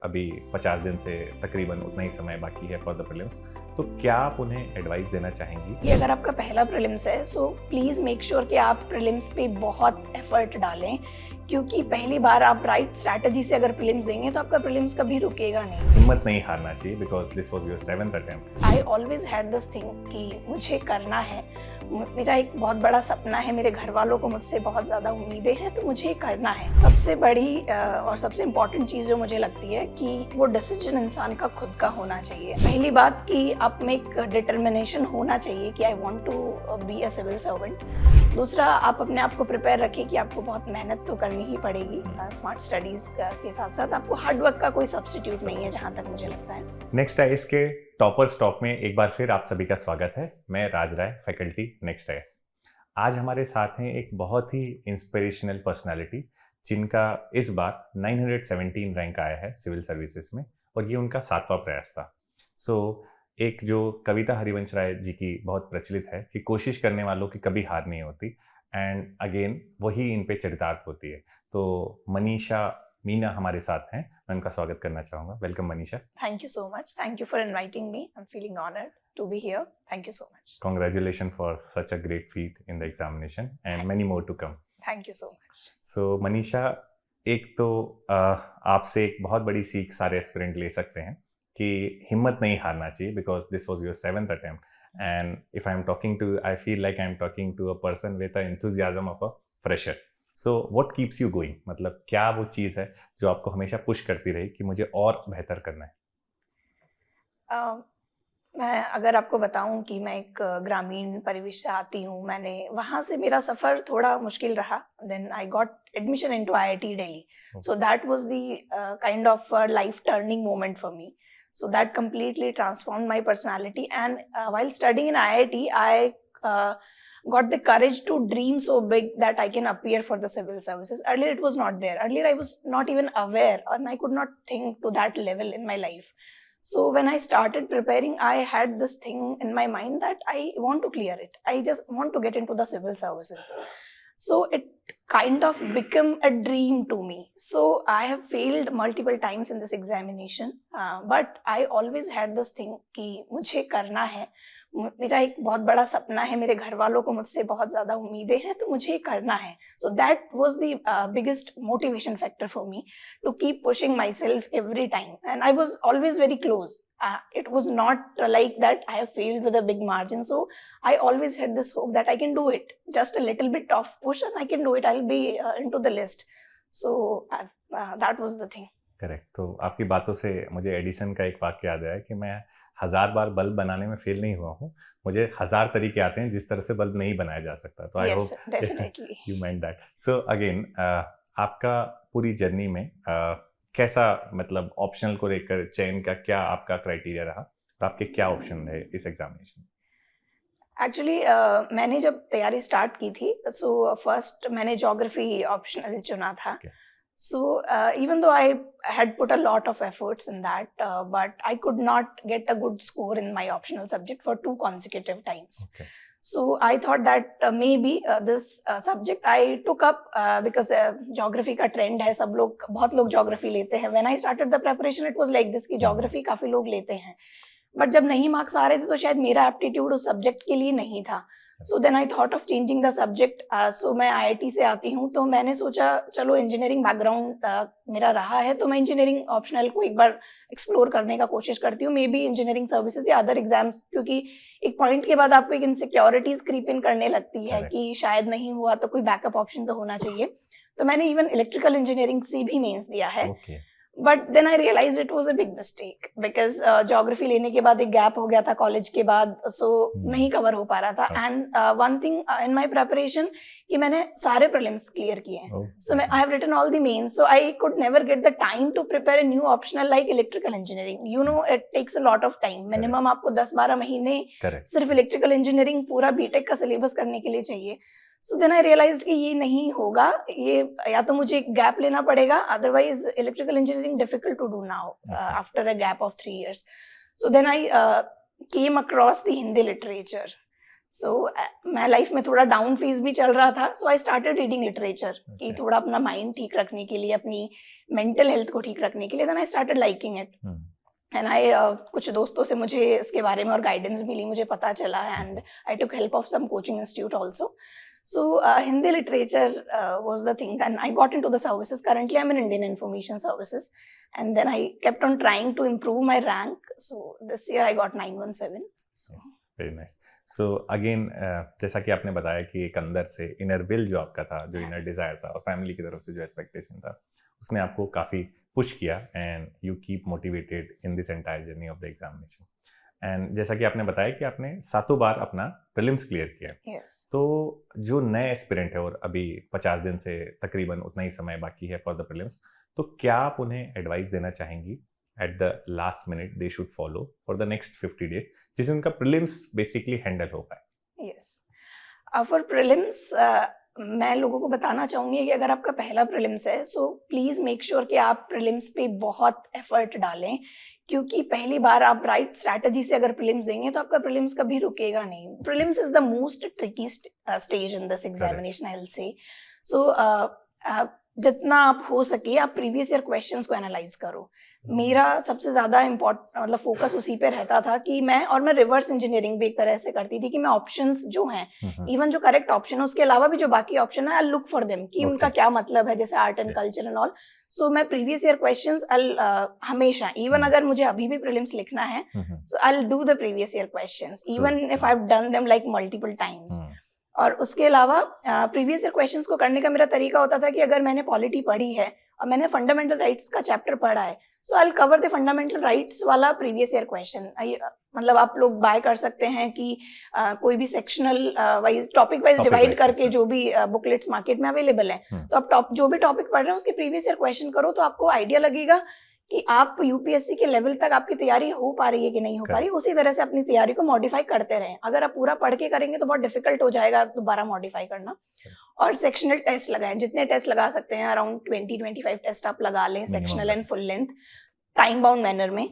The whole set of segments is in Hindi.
अभी 50 दिन से तकरीबन उतना ही समय बाकी है फॉर द प्रीलिम्स, तो क्या आप उन्हें एडवाइस देना चाहेंगी? कि अगर आपका पहला प्रीलिम्स है सो प्लीज़ मेक श्योर कि आप प्रीलिम्स पे बहुत एफर्ट डालें, क्योंकि पहली बार आप राइट स्ट्रैटेजी से अगर प्रीलिम्स देंगे तो आपका प्रीलिम्स कभी रुकेगा नहीं। हिम्मत नहीं हारना चाहिए because this was your 7th attempt. I always had this thing कि मुझे करना है, मेरा एक बहुत बड़ा सपना है, मेरे घर वालों को मुझसे बहुत ज़्यादा उम्मीदें हैं, तो मुझे करना है। सबसे बड़ी और सबसे इम्पॉर्टेंट चीज़ जो मुझे लगती है कि वो डिसीजन इंसान का खुद का होना चाहिए। पहली बात कि आप में एक डिटर्मिनेशन होना चाहिए कि I want to be a civil servant. दूसरा, आप अपने आप को प्रिपेयर रखें कि आपको बहुत मेहनत तो करनी ही पड़ेगी। स्मार्ट स्टडीज़ के साथ साथ आपको हार्ड वर्क का कोई सब्स्टिट्यूट नहीं है, जहाँ तक मुझे लगता है। नेक्स्ट आईएएस के टॉपर्स टॉप में एक बार फिर आप सभी का स्वागत है। मैं राज राय, फैकल्टी नेक्स्ट आईएएस। आज हमारे साथ हैं एक बहुत ही इंस्पिरेशनल पर्सनालिटी जिनका इस बार 917 रैंक आया है सिविल सर्विसेज में, और ये उनका 7वां प्रयास था। एक जो कविता हरिवंश राय जी की बहुत प्रचलित है कि कोशिश करने वालों की कभी हार नहीं होती, एंड अगेन वही इन पे चरितार्थ होती है। तो मनीषा मीना हमारे साथ हैं, मैं उनका स्वागत करना चाहूँगा। Welcome Manisha. Thank you so much. Thank you for inviting me. I'm feeling honored to be here. Thank you so much. Congratulations for such a great feat in the examination and many more to come. Thank you so much. So Manisha, एक तो आपसे एक बहुत बड़ी सीख सारे एस्पिरेंट ले सकते हैं कि हिम्मत नहीं हारना चाहिए because this was your 7th attempt, and if I am talking to, I feel like I am talking to a person with a enthusiasm of a fresher. So what keeps you going, मतलब क्या वो चीज़ है जो आपको हमेशा पुश करती रही कि मुझे और बेहतर करना है? मैं अगर आपको बताऊं कि मैं एक ग्रामीण परिवेश से आती हूं, मैंने वहां से मेरा सफ़र थोड़ा मुश्किल रहा। Then I got admission into IIT Delhi, so that was the kind of life turning moment for me. So that completely transformed my personality, and while studying in IIT, I got the courage to dream so big that I can appear for the civil services. Earlier it was not there. Earlier I was not even aware, and I could not think to that level in my life. So when I started preparing, I had this thing in my mind that I want to clear it. I just want to get into the civil services. So it kind of became a dream to me. So I have failed multiple times in this examination, but I always had this thing कि मुझे करना है, मेरा एक बहुत बड़ा सपना है, मेरे घर वालों को मुझसे बहुत ज़्यादा उम्मीदें हैं, तो मुझे करना है. So that was the biggest motivation factor for me to keep pushing myself every time. And I was always very close. It was not like that I have failed with a big margin. So I always had this hope that I can do it. Just a little bit of push and I can do it. I'll be into the list. So that was the thing. Correct. तो आपकी बातों से मुझे एडिसन का एक वाक्य याद आया कि मैं 1000 बार बल्ब बनाने में फेल नहीं हुआ हूँ, मुझे 1000 तरीके आते हैं जिस तरह से बल्ब नहीं बनाया जा सकता। तो I hope you meant that. So again, आपका पूरी जर्नी में कैसा, मतलब ऑप्शनल को लेकर चयन का क्या आपका क्राइटेरिया रहा, और आपके क्या ऑप्शन रहे इस एग्जामिनेशन में? एक्चुअली मैंने जब तैयारी स्टार्ट की थी, सो फर्स्ट मैंने ज्योग्राफी ऑप्शनल चुना था। So even though I had put a lot of efforts in that, but I could not get a good score in my optional subject for 2 consecutive times. Okay. So I thought that maybe this subject I took up because geography का trend है, बहुत लोग geography लेते हैं. When I started the preparation, it was like this कि geography काफ़ी लोग लेते हैं. बट जब नहीं मार्क्स आ रहे थे तो शायद मेरा एप्टीट्यूड उस सब्जेक्ट के लिए नहीं था. So then I thought of changing the subject. सो मैं आईआईटी से आती हूँ, तो मैंने सोचा चलो इंजीनियरिंग बैकग्राउंड मेरा रहा है, तो मैं इंजीनियरिंग ऑप्शनल को एक बार एक्सप्लोर करने का कोशिश करती हूँ, मे बी इंजीनियरिंग सर्विसेज या अदर एग्जाम्स, क्योंकि एक पॉइंट के बाद आपको एक इनसिक्योरिटीज क्रीप इन करने लगती है कि शायद नहीं हुआ तो कोई बैकअप ऑप्शन तो होना चाहिए. तो मैंने इवन इलेक्ट्रिकल इंजीनियरिंग से भी मेंस दिया है. But then I realize it was a big mistake because geography लेने के बाद एक गैप हो गया था कॉलेज के बाद, सो नहीं कवर हो पा रहा था. And one thing in my preparation कि मैंने सारे प्रीलिम्स क्लियर किए हैं, so I have written all the mains, so I could never get the time to prepare a new optional like electrical engineering. You know, it takes a lot of time. Minimum आपको 10-12 महीने सिर्फ इलेक्ट्रिकल इंजीनियरिंग पूरा बीटेक का सिलेबस करने के लिए चाहिए. So then I realized कि ये नहीं होगा, ये या तो मुझे गैप लेना पड़ेगा, otherwise electrical engineering difficult to do now after a gap of 3 years. So then I came across the Hindi literature. सो मैं लाइफ में थोड़ा डाउन फेज भी चल रहा था, सो आई स्टार्टेड रीडिंग लिटरेचर कि Okay. थोड़ा अपना माइंड ठीक रखने के लिए, अपनी मेंटल हेल्थ को ठीक रखने के लिए. Then I started liking it and I कुछ दोस्तों से मुझे इसके बारे में और गाइडेंस मिली, मुझे पता चला and I took help of some coaching institute also. So Hindi literature was the thing. Then I got into the services. Currently, I'm in Indian Information Services, and then I kept on trying to improve my rank. So this year I got 917. So very nice. So again जैसा कि आपने बताया कि एक अंदर से इनर विल जो आपका था, जो इनर डिजायर था, और फैमिली की तरफ से जो एक्सपेक्टेशन था, उसने आपको काफ़ी पुश किया and you keep motivated in this entire journey of the examination. And जैसा कि आपने बताया कि आपने 7 बार अपना प्रीलिम्स क्लियर किया. yes. तो जो नए एस्पिरेंट है और अभी 50 दिन से तकरीबन उतना ही समय बाकी है फॉर द प्रीलिम्स, तो क्या आप उन्हें एडवाइस देना चाहेंगी at the last minute they should follow for the next 50 days, जिससे उनका प्रीलिम्स बेसिकली हैंडल हो पाए? yes. फॉर प्रीलिम्स मैं लोगों को बताना चाहूँगी कि अगर आपका पहला प्रीलिम्स है, सो प्लीज़ मेक श्योर कि आप प्रीलिम्स पे बहुत एफर्ट डालें, क्योंकि पहली बार आप राइट स्ट्रैटेजी से अगर प्रीलिम्स देंगे तो आपका प्रीलिम्स कभी रुकेगा नहीं. Prelims is the most tricky stage in this examination, I will say. So जितना आप हो सके आप प्रीवियस ईयर क्वेश्चंस को एनालाइज करो. मेरा सबसे ज़्यादा मतलब फोकस उसी पे रहता था कि मैं रिवर्स इंजीनियरिंग भी एक तरह से करती थी कि मैं ऑप्शंस जो हैं, इवन जो करेक्ट ऑप्शन है उसके अलावा भी जो बाकी ऑप्शन है, आई लुक फॉर देम कि उनका क्या मतलब है, जैसे art and culture and all. So मैं प्रीवियस ईयर क्वेश्चंस हमेशा, इवन अगर मुझे अभी भी प्रीलिम्स लिखना है, so I do the previous year questions even if I have done them like multiple times. और उसके अलावा प्रीवियस ईयर क्वेश्चंस को करने का मेरा तरीका होता था कि अगर मैंने पॉलिटी पढ़ी है और मैंने फंडामेंटल राइट्स का चैप्टर पढ़ा है, so I will cover the fundamental rights वाला प्रीवियस ईयर क्वेश्चन. मतलब आप लोग बाय कर सकते हैं कि कोई भी sectional wise, topic wise divide करके जो भी बुकलेट्स मार्केट में अवेलेबल हैं, तो आप जो भी टॉपिक पढ़ रहे हैं उसके प्रीवियस ईयर क्वेश्चन करो, तो आपको आइडिया लगेगा कि आप यूपीएससी के लेवल तक आपकी तैयारी हो पा रही है कि नहीं हो पा रही. उसी तरह से अपनी तैयारी को मॉडिफाई करते रहें. अगर आप पूरा पढ़ के करेंगे तो बहुत डिफिकल्ट हो जाएगा दोबारा मॉडिफाई करना. और सेक्शनल टेस्ट लगाएं, जितने टेस्ट लगा सकते हैं, अराउंड 20-25 टेस्ट आप लगा लें, sectional and full length, time bound manner में.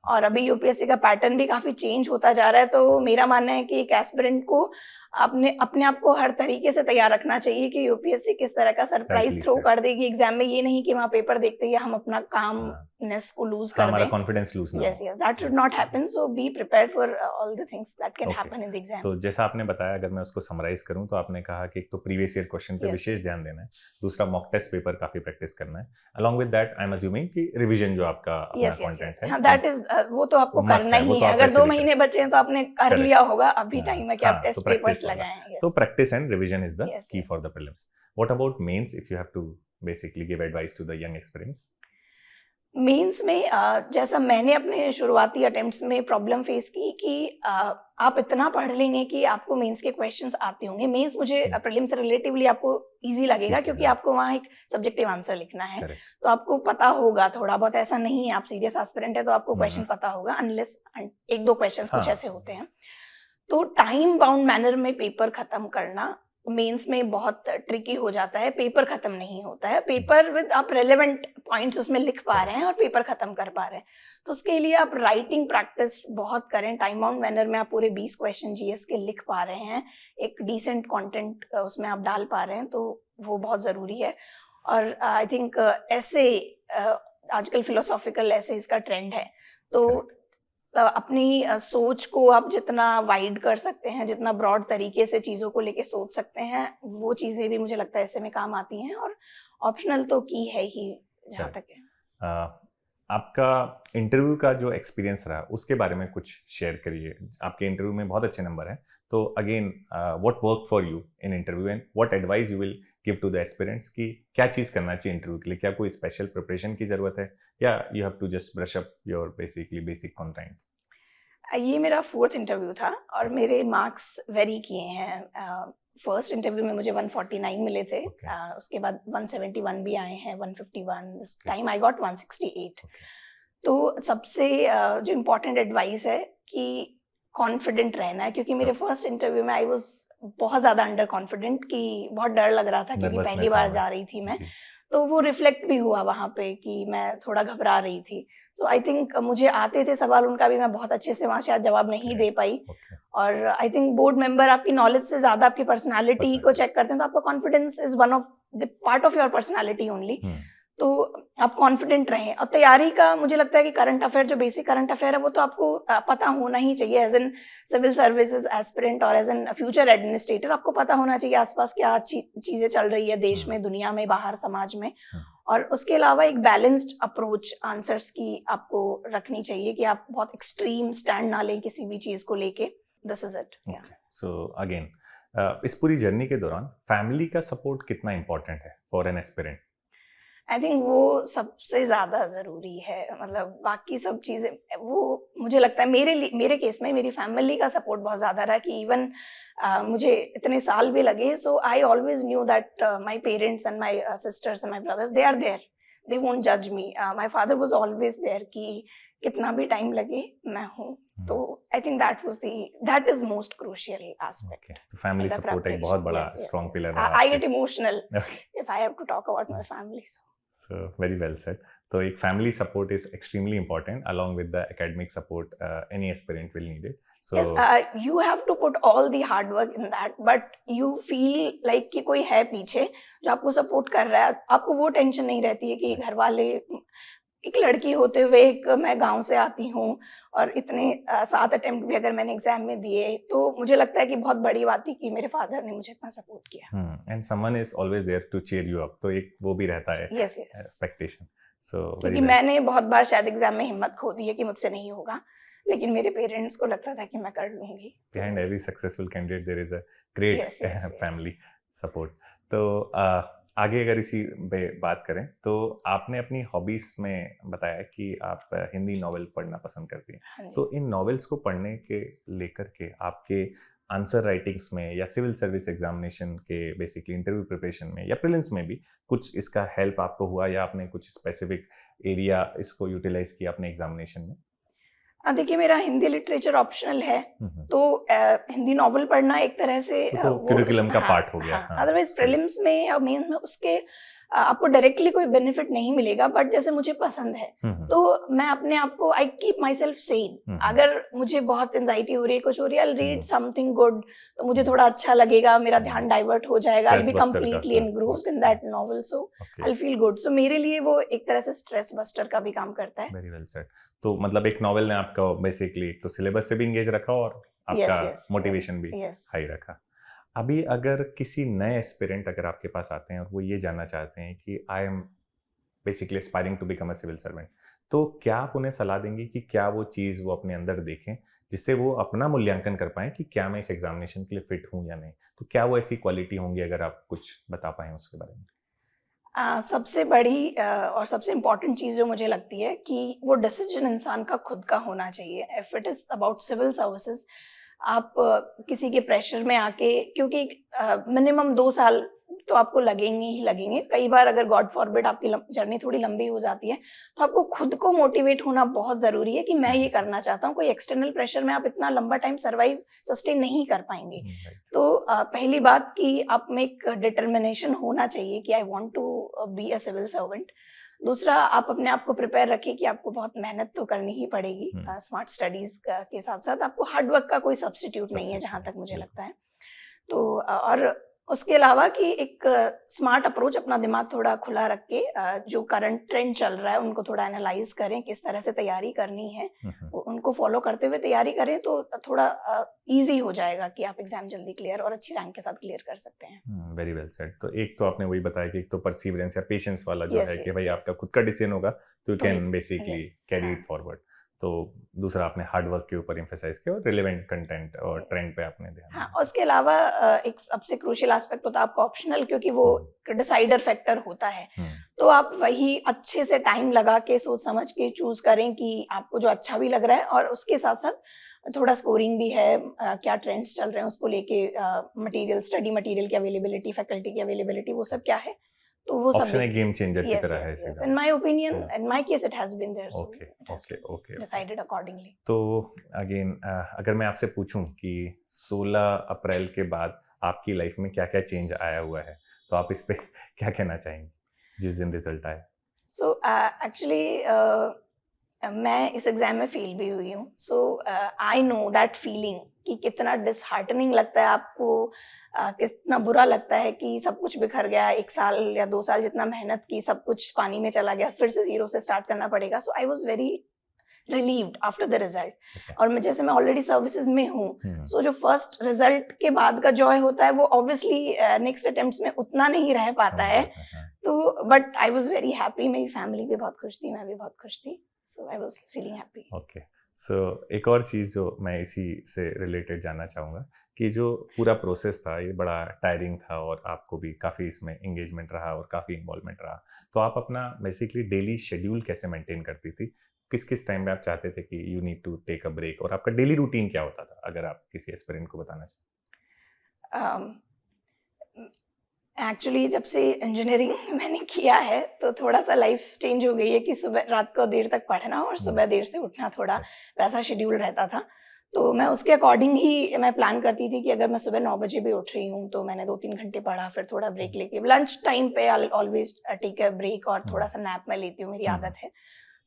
और अभी यूपीएससी का पैटर्न भी काफी चेंज होता जा रहा है, तो मेरा मानना है कि एक एस्पिरेंट को अपने आप को हर तरीके से तैयार रखना चाहिए कि यूपीएससी किस तरह का सरप्राइज थ्रो कर देगी एग्जाम में. ये नहीं कि वहाँ पेपर देखते ही हम अपना कामनेस को लूज कर दें, कॉन्फिडेंस लूज ना. Yes that should not happen. So be prepared for all the things that can happen in the exam. तो जैसा आपने बताया, अगर मैं उसको समराइज करूं तो आपने कहा कि एक तो प्रीवियस ईयर क्वेश्चन पे विशेष ध्यान देना है, दूसरा मॉक टेस्ट पेपर काफी प्रैक्टिस करना है, along with that I am assuming कि रिवीजन जो आपका कंटेंट है, दैट इज वो तो आपको करना ही है. अगर 2 महीने बचे हैं तो आपने कर लिया होगा, अभी टाइम है कि आप टेस्ट पेपर्स लगाएं. तो practice and revision is the key for the prelims. What about mains, if you have to basically give advice to the young aspirants? Mains में जैसा मैंने अपने शुरुआती अटेम्प्ट्स में प्रॉब्लम फेस की कि आप इतना पढ़ लेंगे कि आपको मेंस के क्वेश्चंस आते होंगे. मेंस मुझे प्रीलिम्स से रिलेटिवली आपको इजी लगेगा, क्योंकि आपको वहाँ एक सब्जेक्टिव आंसर लिखना है. तो आपको पता होगा थोड़ा बहुत, ऐसा नहीं है आप सीरियस एस्पिरेंट है तो आपको क्वेश्चन पता होगा, अनलेस 1-2 क्वेश्चंस कुछ ऐसे होते हैं. तो टाइम बाउंड मैनर में पेपर खत्म करना मेंस में बहुत ट्रिकी हो जाता है. पेपर खत्म नहीं होता है, पेपर विद आप रेलेवेंट पॉइंट्स उसमें लिख पा रहे हैं और पेपर खत्म कर पा रहे हैं. तो उसके लिए आप राइटिंग प्रैक्टिस बहुत करें. टाइम बाउंड मैनर में आप पूरे 20 क्वेश्चन जीएस के लिख पा रहे हैं, एक डिसेंट कंटेंट उसमें आप डाल पा रहे हैं, तो वो बहुत ज़रूरी है. और आई थिंक ऐसे आजकल फिलोसॉफिकल ऐसे इसका ट्रेंड है, तो अपनी सोच को आप जितना वाइड कर सकते हैं, जितना ब्रॉड तरीके से चीज़ों को लेके सोच सकते हैं, वो चीज़ें भी मुझे लगता है ऐसे में काम आती हैं. और ऑप्शनल तो की है ही जहाँ तक है. आपका इंटरव्यू का जो एक्सपीरियंस रहा उसके बारे में कुछ शेयर करिए. आपके इंटरव्यू में बहुत अच्छे नंबर हैं, तो again what work for you in interview and what advice you will give to the aspirants कि क्या चीज़ करना चाहिए इंटरव्यू के लिए? क्या कोई स्पेशल प्रिपरेशन की ज़रूरत है, या you have to just brush up your basic content? ये मेरा 4th इंटरव्यू था और मेरे मार्क्स वेरी किए हैं. फर्स्ट इंटरव्यू में मुझे 149 मिले थे, उसके बाद 171 भी आए हैं, 151. This time I got 168. तो सबसे जो इम्पोर्टेंट एडवाइस है कि कॉन्फिडेंट रहना है, क्योंकि मेरे फर्स्ट इंटरव्यू में आई वाज बहुत ज़्यादा अंडर कॉन्फिडेंट कि बहुत डर लग रहा था, क्योंकि पहली बार जा रही थी मैं. तो वो रिफ्लेक्ट भी हुआ वहाँ पे कि मैं थोड़ा घबरा रही थी। सो आई थिंक मुझे आते थे सवाल उनका भी, मैं बहुत अच्छे से वहाँ शायद जवाब नहीं दे पाई। ओके और आई थिंक बोर्ड मेंबर आपकी नॉलेज से ज़्यादा आपकी पर्सनैलिटी को चेक करते हैं, तो आपका confidence is one of the part of your personality only. तो आप कॉन्फिडेंट रहें। और तैयारी का मुझे लगता है कि करंट अफेयर, जो बेसिक करंट अफेयर है, वो तो आपको पता होना ही चाहिए। As an civil services aspirant और एज एन फ्यूचर एडमिनिस्ट्रेटर आपको पता होना चाहिए आसपास क्या चीज़ें चल रही है देश में, दुनिया में, बाहर समाज में। और उसके अलावा एक बैलेंस्ड अप्रोच आंसर्स की आपको रखनी चाहिए कि आप बहुत एक्सट्रीम स्टैंड ना लें किसी भी चीज़ को लेके। This is it. So again इस पूरी जर्नी के दौरान फैमिली का सपोर्ट कितना इम्पोर्टेंट है for an aspirant? I think वो सबसे ज़्यादा ज़रूरी है। मतलब बाकी सब चीज़ें, वो मुझे लगता है मेरे केस में मेरी फैमिली का सपोर्ट बहुत ज़्यादा रहा कि इवन मुझे इतने साल भी लगे, so I always knew that my parents and my sisters and my brothers, they are there, they won't जज me. My father was always there कि कितना भी टाइम लगे मैं हूँ। तो I think that is most crucial aspect. तो फैमिली सपोर्ट एक बहुत बड़ा स्ट्रॉन्ग पिलर है। I get emotional if I have to talk about my family. So very well said. So एक family support is extremely important along with the academic support any aspirant will need it. So yes, you have to put all the hard work in that, but you feel like कि कोई है पीछे जो आपको सपोर्ट कर रहा है। आपको वो टेंशन नहीं रहती है कि घर वाले, एक लड़की होते हुए, एक मैं गांव से आती हूँ और इतने 7 अटेम्प्ट भी अगर मैंने एग्जाम में दिए, तो मुझे लगता है कि बहुत बड़ी बात थी कि मेरे फादर ने मुझे इतना सपोर्ट किया। And someone is always there to cheer you up, तो एक वो भी रहता है एक्सपेक्टेशन। सो क्योंकि मैंने बहुत बार शायद एग्जाम में हिम्मत खो दी है कि मुझसे नहीं होगा, लेकिन मेरे पेरेंट्स को लगता था कि मैं कर लूंगी। Behind every successful candidate there is a great family support. तो आगे अगर इसी पे बात करें तो आपने अपनी हॉबीज में बताया कि आप हिंदी नॉवेल पढ़ना पसंद करती हैं, तो इन नॉवेल्स को पढ़ने के लेकर के आपके आंसर राइटिंग्स में या सिविल सर्विस एग्जामिनेशन के बेसिकली इंटरव्यू प्रिपरेशन में या प्रीलिम्स में भी कुछ इसका हेल्प आपको हुआ, या आपने कुछ स्पेसिफिक एरिया इसको यूटिलाइज किया अपने एग्जामिनेशन में? देखिए, मेरा हिंदी लिटरेचर ऑप्शनल है, तो हिंदी नॉवल पढ़ना एक तरह से तो करिकुलम का पार्ट हो गया। अदरवाइज प्रीलिम्स में या मेंस में उसके आपको डायरेक्टली कोई बेनिफिट नहीं मिलेगा, बट जैसे मुझे पसंद है तो मैं अपने आप को, I keep my self Sen. अगर मुझे बहुत एंजाइटी हो रही है, कुछ हो रही है, आई रीड समथिंग गुड, तो मुझे थोड़ा अच्छा लगेगा, मेरा ध्यान डाइवर्ट हो जाएगा, I be completely engrossed in that novel, so I feel good. So मेरे लिए वो एक तरह से स्ट्रेस बस्टर का भी काम करता है। Very well said. तो मतलब एक नॉवेल ने आपका बेसिकली एक तो सिलेबस से भी एंगेज रखा और आपका मोटिवेशन भी हाई रखा। अभी अगर किसी नए एस्पिरेंट अगर आपके पास आते हैं और वो ये जानना चाहते हैं कि I am basically aspiring to become a civil servant, तो क्या आप उन्हें सलाह देंगे कि क्या वो चीज़ वो अपने अंदर देखें जिससे वो अपना मूल्यांकन कर पाएं कि क्या मैं इस एग्जामिनेशन के लिए फिट हूँ या नहीं? तो क्या वो ऐसी क्वालिटी होंगी, अगर आप कुछ बता पाएं उसके बारे में? सबसे बड़ी और सबसे इम्पॉर्टेंट चीज़ जो मुझे लगती है कि वो डिसीजन इंसान का खुद का होना चाहिए। If it is about civil services, आप किसी के प्रेशर में आके, क्योंकि मिनिमम 2 साल तो आपको लगेंगे ही लगेंगे। कई बार अगर गॉड फॉरबिड आपकी जर्नी थोड़ी लंबी हो जाती है, तो आपको खुद को मोटिवेट होना बहुत ज़रूरी है कि मैं ये करना चाहता हूँ। कोई एक्सटर्नल प्रेशर में आप इतना लंबा टाइम सस्टेन नहीं कर पाएंगे। तो पहली बात कि आप में एक डिटर्मिनेशन होना चाहिए कि I want to be a civil servant. दूसरा, आप अपने आप को प्रिपेयर रखिए कि आपको बहुत मेहनत तो करनी ही पड़ेगी। स्मार्ट स्टडीज के साथ साथ आपको हार्ड वर्क का कोई सब्स्टिट्यूट नहीं है, जहाँ तक मुझे लगता है। तो और उसके अलावा कि एक स्मार्ट अप्रोच, अपना दिमाग थोड़ा खुला रख के जो करंट ट्रेंड चल रहा है उनको थोड़ा एनालाइज करें, किस तरह से तैयारी करनी है, उनको फॉलो करते हुए तैयारी करें, तो थोड़ा इजी हो जाएगा कि आप एग्जाम जल्दी क्लियर और अच्छी रैंक के साथ क्लियर कर सकते हैं। Very well said. तो एक तो आपने वही बताया कि एक तो परसिवरेंस या पेशेंस वाला जो है कि भाई आपका खुद का डिसीजन होगा तो you can basically carry it forward. तो दूसरा आपने हार्ड वर्क के ऊपर एम्फेसाइज किया और रिलेवेंट कंटेंट और ट्रेंड पे आपने ध्यान दिया। उसके अलावा एक सबसे क्रूशियल एस्पेक्ट होता है आपका ऑप्शनल, क्योंकि वो डिसाइडर फैक्टर होता है। तो आप वही अच्छे से टाइम लगा के सोच समझ के चूज करें कि आपको जो अच्छा भी लग रहा है, और उसके साथ साथ थोड़ा स्कोरिंग भी है, क्या ट्रेंड्स चल रहे हैं उसको लेके, मटेरियल, स्टडी मटेरियल की अवेलेबिलिटी, फैकल्टी की अवेलेबिलिटी, वो सब क्या है, तो वो सब एक गेम चेंजर की तरह है। Yes. In my opinion, in my case, it has been there. So Okay. Decided accordingly. तो अगेन अगर मैं आपसे पूछूं कि 16 अप्रैल के बाद आपकी लाइफ में क्या क्या चेंज आया हुआ है, तो आप इस पे क्या कहना चाहेंगे? जिस दिन रिजल्ट आए? सो एक्चुअली मैं इस एग्जाम में फेल भी हुई हूँ. सो आई नो दैट फीलिंग कि कितना डिसहार्टनिंग लगता है आपको, कितना बुरा लगता है कि सब कुछ बिखर गया, 1 साल या 2 साल जितना मेहनत की सब कुछ पानी में चला गया, फिर से जीरो से स्टार्ट करना पड़ेगा. So I was very relieved after the result. Okay. और मैं जैसे मैं ऑलरेडी सर्विसेज में हूँ, हम्म, सो जो फर्स्ट रिजल्ट के बाद का जॉय होता है वो ऑब्वियसली नेक्स्ट अटेम्प्ट्स में उतना नहीं रह पाता है. हाँ. तो but I was very happy, मेरी फैमिली भी बहुत खुश थी, मैं भी बहुत खुश थी. So I was feeling happy. Okay. So एक और चीज़ जो मैं इसी से रिलेटेड जानना चाहूँगा कि जो पूरा प्रोसेस था ये बड़ा टायरिंग था और आपको भी काफ़ी इसमें एंगेजमेंट रहा और काफ़ी इन्वॉल्वमेंट रहा, तो आप अपना बेसिकली डेली शेड्यूल कैसे मेंटेन करती थी? किस किस टाइम में आप चाहते थे कि you need to take a break, और आपका डेली रूटीन क्या होता था अगर आप किसी एस्पिरेंट को बताना चाहें? एक्चुअली जब से इंजीनियरिंग मैंने किया है तो थोड़ा सा लाइफ चेंज हो गई है कि सुबह रात को देर तक पढ़ना और सुबह देर से उठना, थोड़ा वैसा शेड्यूल रहता था. तो मैं उसके अकॉर्डिंग ही मैं प्लान करती थी कि अगर मैं सुबह 9 बजे भी उठ रही हूँ तो मैंने 2-3 घंटे पढ़ा, फिर थोड़ा ब्रेक लेके लंच टाइम पे I always take a break और थोड़ा सा नैप मैं लेती हूँ, मेरी आदत है.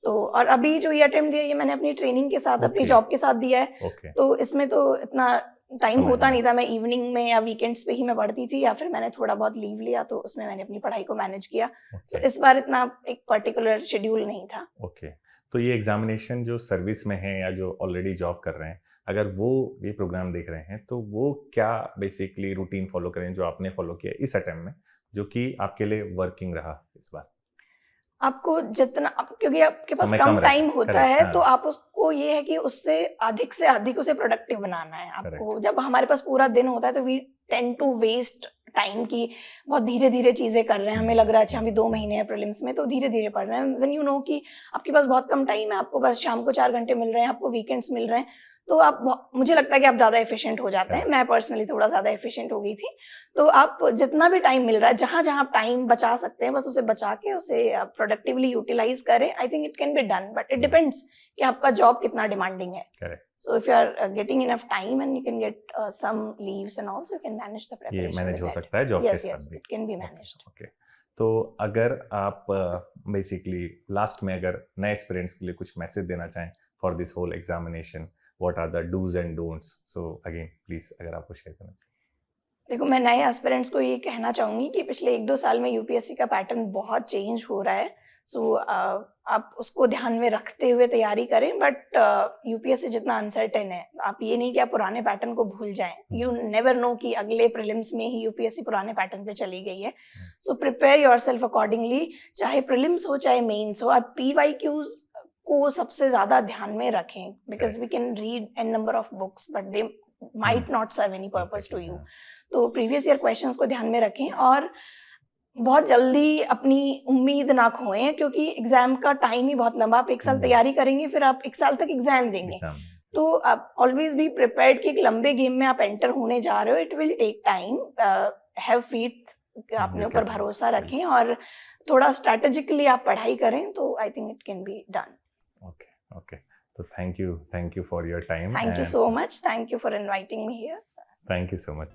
तो और अभी जो ये अटेम्प्ट दिया ये मैंने अपनी ट्रेनिंग के साथ, अपनी Okay. जॉब के साथ दिया है. ओके. तो इसमें तो इतना टाइम समय होता नहीं. नहीं था, मैं इवनिंग में या वीकेंड्स पे ही मैं पढ़ती थी, या फिर मैंने थोड़ा बहुत लीव लिया तो उसमें मैंने अपनी पढ़ाई को मैनेज किया. तो इस बार इतना एक पर्टिकुलर शेड्यूल नहीं था. ओके. तो ये एग्जामिनेशन जो सर्विस में है या जो ऑलरेडी जॉब कर रहे हैं, अगर वो ये प्रोग्राम देख रहे हैं तो वो क्या बेसिकली रूटीन फॉलो करें जो आपने फॉलो किया इस अटेम्प्ट में, जो कि आपके लिए वर्किंग रहा इस बार? आपको जितना क्योंकि आपके पास समय कम कम रहता टाइम है, होता correct, है, हाँ. तो आप उसको ये है कि उससे अधिक उसे प्रोडक्टिव बनाना है आपको. जब हमारे पास पूरा दिन होता है तो we tend to waste time की बहुत धीरे धीरे चीजें कर रहे हैं. हमें लग रहा है अच्छा अभी 2 महीने हैं प्रीलिम्स में तो धीरे धीरे पढ़ रहे हैं. व्हेन यू नो कि आपके पास बहुत कम टाइम है, आपको बस शाम को 4 घंटे मिल रहे हैं, आपको वीकेंड्स मिल रहे हैं, तो आप मुझे लगता है कि आप ज़्यादा एफिशिएंट हो जाते हैं. मैं पर्सनली थोड़ा ज़्यादा एफिशिएंट हो गई थी. तो आप जितना भी टाइम मिल रहा है, जहाँ जहाँ आप टाइम बचा सकते हैं, बस उसे बचा के उसे प्रोडक्टिवली यूटिलाइज करें. आई think it can be done, but it depends कि आपका जॉब कितना डिमांडिंग है. Correct. So if you are getting enough time and you can get some leaves and also you can manage the ये preparation. मैनेज with हो that. सकता है जॉब के Yes, साथ yes, भी. it can be managed. Okay. तो अगर आप बेसिकली लास्ट में अगर नए एस्पिरेंट्स के लिए कुछ मैसेज देना चाहें for this whole examination, what are the dos and don'ts? So again please अगर आपको शेयर करना चाहें. देखो, मैं नए एस्पिरेंट्स को ये कहना चाहूँगी कि पिछले 1-2 साल में यूपीएससी का पैटर्न बहुत चेंज हो रहा है. सो आप उसको ध्यान में रखते हुए तैयारी करें, बट यूपीएससी जितना अनसर्टेन है, आप ये नहीं कि आप पुराने पैटर्न को भूल जाएं. यू नेवर नो कि अगले प्रीलिम्स में ही यूपीएससी पुराने पैटर्न पे चली गई है. सो प्रिपेयर योरसेल्फ अकॉर्डिंगली, चाहे प्रीलिम्स हो चाहे मेंस हो. आप पीवाईक्यूज को सबसे ज़्यादा ध्यान में रखें, because we can read an number of books but they might not serve any purpose to you. तो प्रीवियस ईयर क्वेश्चंस को ध्यान में रखें और बहुत जल्दी अपनी उम्मीद ना खोएं, क्योंकि एग्जाम का टाइम ही बहुत लंबा. आप 1 साल तैयारी करेंगे, फिर आप 1 साल तक एग्जाम देंगे. तो आप ऑलवेज बी प्रिपेयर्ड कि एक लंबे गेम में आप एंटर होने जा रहे हो. It will take time. Have faith, अपने ऊपर भरोसा रखें और थोड़ा स्ट्रैटेजिकली आप पढ़ाई करें, तो I think it can be done. Okay. Okay. तो thank you for your time. Thank you so much. Thank you for inviting me here. Thank you so much.